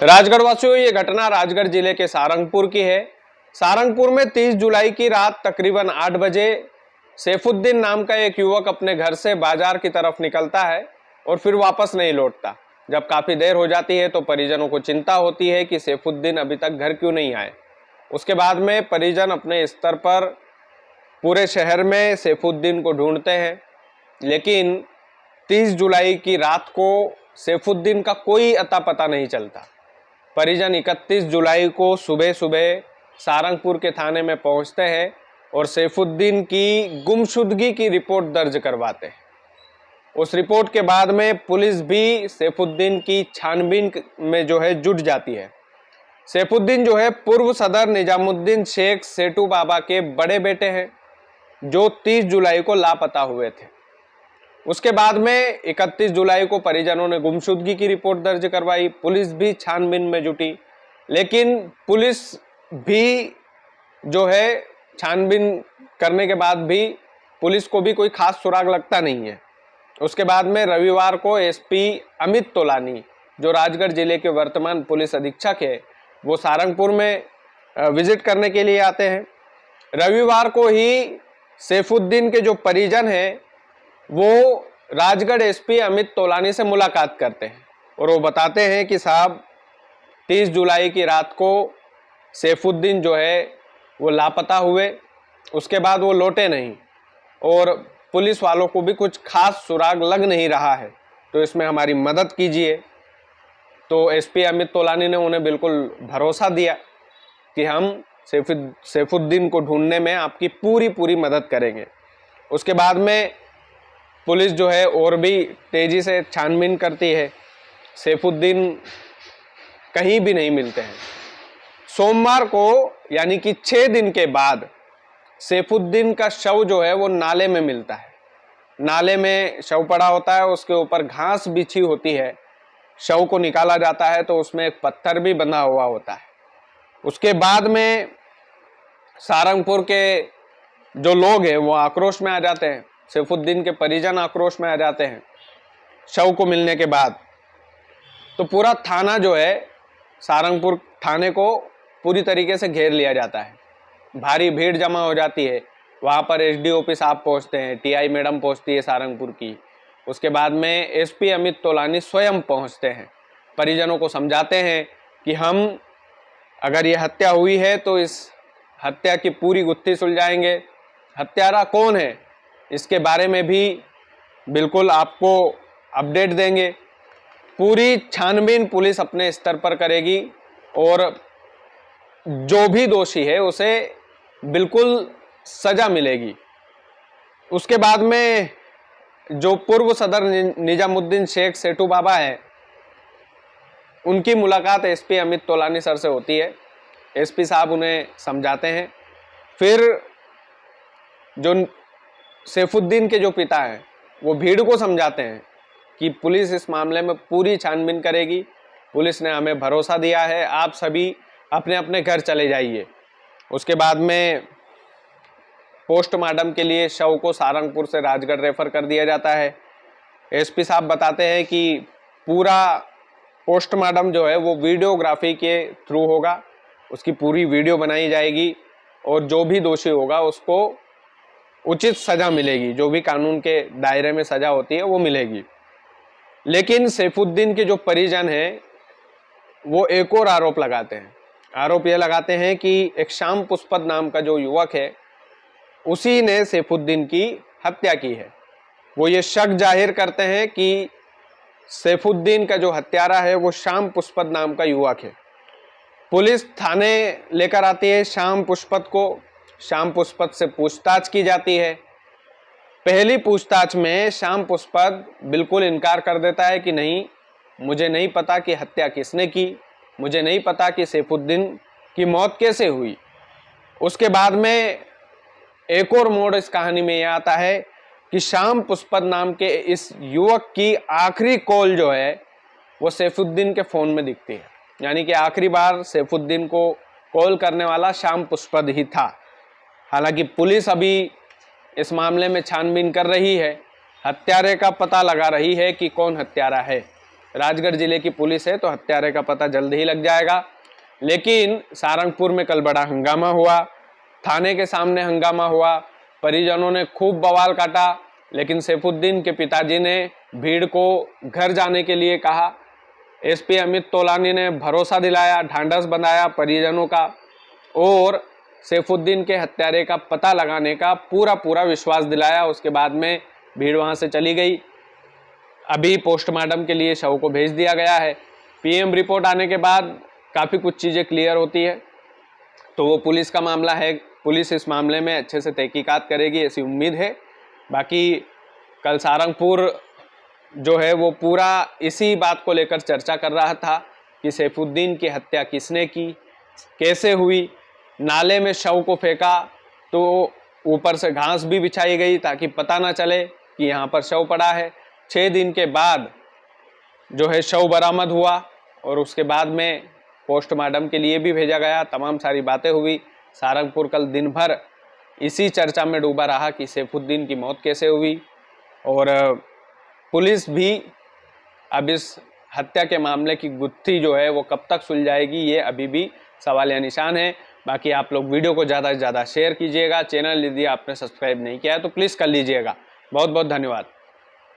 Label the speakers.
Speaker 1: राजगढ़ वासियों, ये घटना राजगढ़ जिले के सारंगपुर की है। सारंगपुर में 30 जुलाई की रात तकरीबन 8 बजे सैफुद्दीन नाम का एक युवक अपने घर से बाजार की तरफ निकलता है और फिर वापस नहीं लौटता। जब काफी देर हो जाती है तो परिजनों को चिंता होती है कि सैफुद्दीन अभी तक घर क्यों नहीं आए। उसके बाद में परिजन अपने स्तर पर पूरे शहर में सैफुद्दीन को ढूंढते हैं, लेकिन 30 जुलाई की रात को सैफुद्दीन का कोई अता पता नहीं चलता। परिजन 31 जुलाई को सुबह सुबह सारंगपुर के थाने में पहुंचते हैं और सैफुद्दीन की गुमशुदगी की रिपोर्ट दर्ज करवाते हैं। उस रिपोर्ट के बाद में पुलिस भी सैफुद्दीन की छानबीन में जो है जुट जाती है। सैफुद्दीन जो है पूर्व सदर निजामुद्दीन शेख सेठू बाबा के बड़े बेटे हैं, जो 30 जुलाई को लापता हुए थे। उसके बाद में 31 जुलाई को परिजनों ने गुमशुदगी की रिपोर्ट दर्ज करवाई। पुलिस भी छानबीन में जुटी, लेकिन पुलिस भी जो है छानबीन करने के बाद भी पुलिस को भी कोई खास सुराग लगता नहीं है। उसके बाद में रविवार को एसपी अमित तोलानी, जो राजगढ़ जिले के वर्तमान पुलिस अधीक्षक है, वो सारंगपुर में विजिट करने के लिए आते हैं। रविवार को ही सैफुद्दीन के जो परिजन हैं वो राजगढ़ एसपी अमित तोलानी से मुलाकात करते हैं और वो बताते हैं कि साहब 30 जुलाई की रात को सैफुद्दीन जो है वो लापता हुए, उसके बाद वो लौटे नहीं और पुलिस वालों को भी कुछ खास सुराग लग नहीं रहा है, तो इसमें हमारी मदद कीजिए। तो एसपी अमित तोलानी ने उन्हें बिल्कुल भरोसा दिया कि हम सैफुद्दीन को ढूंढने में आपकी पूरी मदद करेंगे। उसके बाद में पुलिस जो है और भी तेजी से छानबीन करती है। सैफुद्दीन कहीं भी नहीं मिलते हैं। सोमवार को यानी कि 6 दिन के बाद सैफुद्दीन का शव जो है वो नाले में मिलता है। नाले में शव पड़ा होता है, उसके ऊपर घास बिछी होती है। शव को निकाला जाता है तो उसमें एक पत्थर भी बंधा हुआ होता है। उसके बाद में सारंगपुर के जो लोग हैं वो आक्रोश में आ जाते हैं। सैफुद्दीन के परिजन आक्रोश में आ जाते हैं शव को मिलने के बाद। तो पूरा थाना जो है, सारंगपुर थाने को पूरी तरीके से घेर लिया जाता है। भारी भीड़ जमा हो जाती है। वहाँ पर एसडीओपी साहब पहुँचते हैं, टीआई मैडम पहुँचती है सारंगपुर की। उसके बाद में एसपी अमित तोलानी स्वयं पहुँचते हैं, परिजनों को समझाते हैं कि हम अगर ये हत्या हुई है तो इस हत्या की पूरी गुत्थी सुलझाएंगे। हत्यारा कौन है इसके बारे में भी बिल्कुल आपको अपडेट देंगे। पूरी छानबीन पुलिस अपने स्तर पर करेगी और जो भी दोषी है उसे बिल्कुल सजा मिलेगी। उसके बाद में जो पूर्व सदर निजामुद्दीन शेख सेठू बाबा है, उनकी मुलाकात एसपी अमित तोलानी सर से होती है। एसपी साहब उन्हें समझाते हैं। फिर जो सैफुद्दीन के जो पिता हैं वो भीड़ को समझाते हैं कि पुलिस इस मामले में पूरी छानबीन करेगी। पुलिस ने हमें भरोसा दिया है, आप सभी अपने अपने घर चले जाइए। उसके बाद में पोस्टमार्टम के लिए शव को सारंगपुर से राजगढ़ रेफर कर दिया जाता है। एसपी साहब बताते हैं कि पूरा पोस्टमार्टम जो है वो वीडियोग्राफी के थ्रू होगा। उसकी पूरी वीडियो बनाई जाएगी और जो भी दोषी होगा उसको उचित सजा मिलेगी। जो भी कानून के दायरे में सजा होती है वो मिलेगी। लेकिन सैफुद्दीन के जो परिजन हैं वो एक और आरोप लगाते हैं। आरोप ये लगाते हैं कि एक श्याम पुष्पत नाम का जो युवक है, उसी ने सैफुद्दीन की हत्या की है। वो ये शक जाहिर करते हैं कि सैफुद्दीन का जो हत्यारा है वो श्याम पुष्पत नाम का युवक है। पुलिस थाने लेकर आती है श्याम पुष्पत को। श्याम पुष्पत से पूछताछ की जाती है। पहली पूछताछ में श्याम पुष्पत बिल्कुल इनकार कर देता है कि नहीं, मुझे नहीं पता कि हत्या किसने की, मुझे नहीं पता कि सैफुद्दीन की मौत कैसे हुई। उसके बाद में एक और मोड़ इस कहानी में यह आता है कि श्याम पुष्पत नाम के इस युवक की आखिरी कॉल जो है वो सैफुद्दीन के फ़ोन में दिखती है। यानी कि आखिरी बार सैफुद्दीन को कॉल करने वाला श्याम पुष्पत ही था। हालांकि पुलिस अभी इस मामले में छानबीन कर रही है, हत्यारे का पता लगा रही है कि कौन हत्यारा है। राजगढ़ जिले की पुलिस है तो हत्यारे का पता जल्द ही लग जाएगा। लेकिन सारंगपुर में कल बड़ा हंगामा हुआ, थाने के सामने हंगामा हुआ, परिजनों ने खूब बवाल काटा, लेकिन सैफुद्दीन के पिताजी ने भीड़ को घर जाने के लिए कहा। एसपी अमित तोलानी ने भरोसा दिलाया, ढांढस बंधाया परिजनों का और सैफुद्दीन के हत्यारे का पता लगाने का पूरा विश्वास दिलाया। उसके बाद में भीड़ वहां से चली गई। अभी पोस्टमार्टम के लिए शव को भेज दिया गया है। पीएम रिपोर्ट आने के बाद काफ़ी कुछ चीज़ें क्लियर होती है, तो वो पुलिस का मामला है। पुलिस इस मामले में अच्छे से तहकीकात करेगी, ऐसी उम्मीद है। बाकी कल सारंगपुर जो है वो पूरा इसी बात को लेकर चर्चा कर रहा था कि सैफुद्दीन की हत्या किसने की, कैसे हुई। नाले में शव को फेंका तो ऊपर से घास भी बिछाई गई ताकि पता ना चले कि यहाँ पर शव पड़ा है। 6 दिन के बाद जो है शव बरामद हुआ और उसके बाद में पोस्टमार्टम के लिए भी भेजा गया। तमाम सारी बातें हुई। सारंगपुर कल दिन भर इसी चर्चा में डूबा रहा कि सैफुद्दीन की मौत कैसे हुई, और पुलिस भी अब इस हत्या के मामले की गुत्थी जो है वो कब तक सुलझाएगी, ये अभी भी सवालिया निशान है। बाकी आप लोग वीडियो को ज़्यादा से ज़्यादा शेयर कीजिएगा। चैनल यदि आपने सब्सक्राइब नहीं किया है तो प्लीज़ कर लीजिएगा। बहुत बहुत धन्यवाद।